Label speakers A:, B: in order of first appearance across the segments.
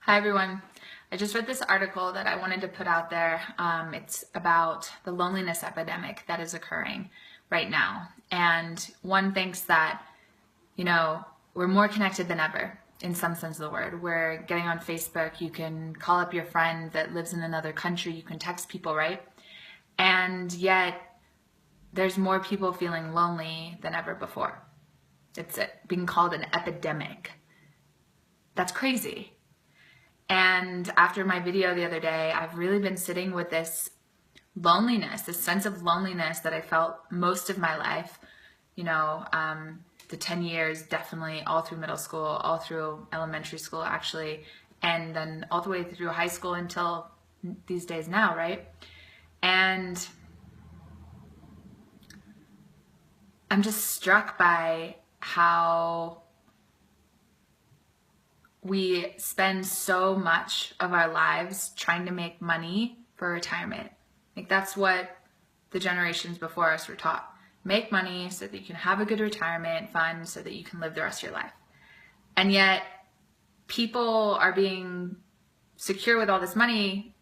A: Hi everyone. I just read this article that I wanted to put out there. It's about the loneliness epidemic that is occurring right now. And one thinks that, we're more connected than ever in some sense of the word. We're getting on Facebook. You can call up your friend that lives in another country. You can text people, right? And yet there's more people feeling lonely than ever before. It's being called an epidemic. That's crazy. And after my video the other day, I've really been sitting with this loneliness, this sense of loneliness that I felt most of my life, the 10 years, definitely all through middle school, all through elementary school, actually, and then all the way through high school until these days now, right? And I'm just struck by how we spend so much of our lives trying to make money for retirement. Like that's what the generations before us were taught. Make money so that you can have a good retirement fund so that you can live the rest of your life. And yet people are being secure with all this money,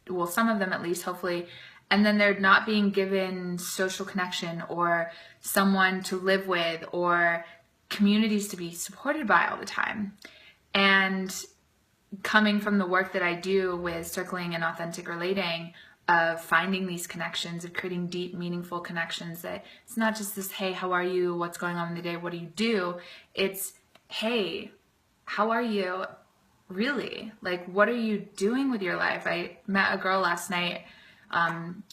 A: well, some of them at least, hopefully, and then they're not being given social connection or someone to live with or communities to be supported by all the time. And coming from the work that I do with circling and authentic relating, of finding these connections, of creating deep, meaningful connections, that it's not just this, hey, how are you? What's going on in the day? What do you do? It's, hey, how are you? Really? Like, what are you doing with your life? I met a girl last night,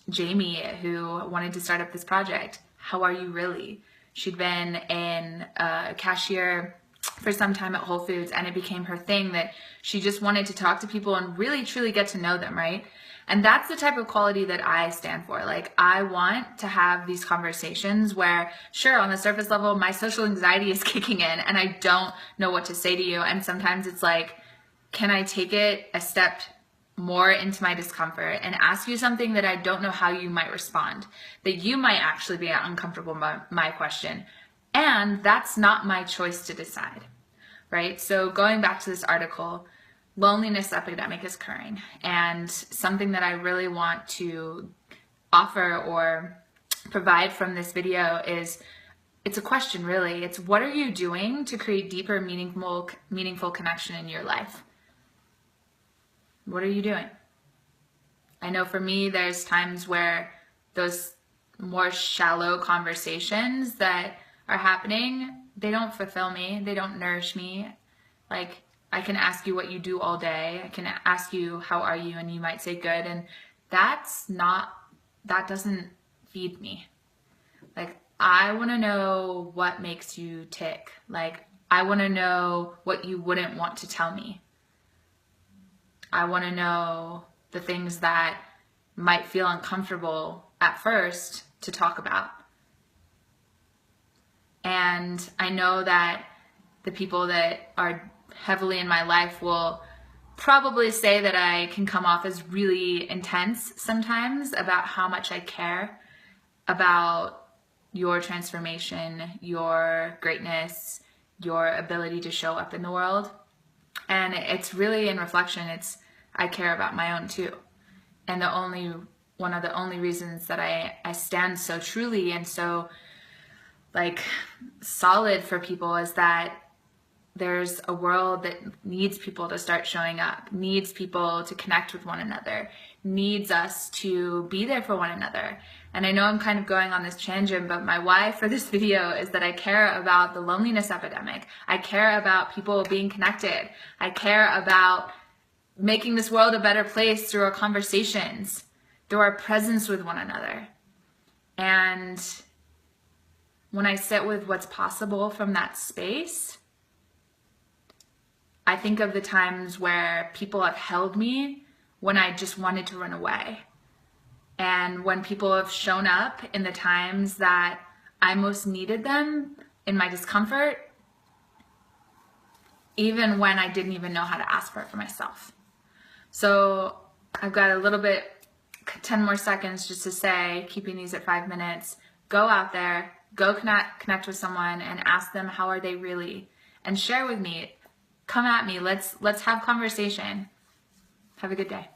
A: Jamie, who wanted to start up this project. How are you really? She'd been in a cashier for some time at Whole Foods, and it became her thing that she just wanted to talk to people and really truly get to know them, right? And that's the type of quality that I stand for. Like, I want to have these conversations where, sure, on the surface level, my social anxiety is kicking in and I don't know what to say to you. And sometimes it's like, can I take it a step more into my discomfort and ask you something that I don't know how you might respond, that you might actually be uncomfortable by my question. And that's not my choice to decide, right? So going back to this article, loneliness epidemic is occurring. And something that I really want to offer or provide from this video is, it's a question really. It's, what are you doing to create deeper, meaningful connection in your life? What are you doing? I know for me, there's times where those more shallow conversations that are happening, they don't fulfill me. They don't nourish me. Like, I can ask you what you do all day. I can ask you, how are you? And you might say good. And that doesn't feed me. Like, I want to know what makes you tick. Like, I want to know what you wouldn't want to tell me. I want to know the things that might feel uncomfortable at first to talk about. And I know that the people that are heavily in my life will probably say that I can come off as really intense sometimes about how much I care about your transformation, your greatness, your ability to show up in the world. And it's really in reflection, I care about my own too. And one of the only reasons that I stand so truly and so solid for people is that there's a world that needs people to start showing up, needs people to connect with one another, needs us to be there for one another. And I know I'm kind of going on this tangent, but my why for this video is that I care about the loneliness epidemic. I care about people being connected. I care about making this world a better place through our conversations, through our presence with one another. And when I sit with what's possible from that space, I think of the times where people have held me when I just wanted to run away. And when people have shown up in the times that I most needed them in my discomfort, even when I didn't even know how to ask for it for myself. So I've got a little bit, 10 more seconds just to say, keeping these at 5 minutes, go out there, go connect with someone and ask them, how are they really? And share with me come at me. Let's have conversation. Have a good day.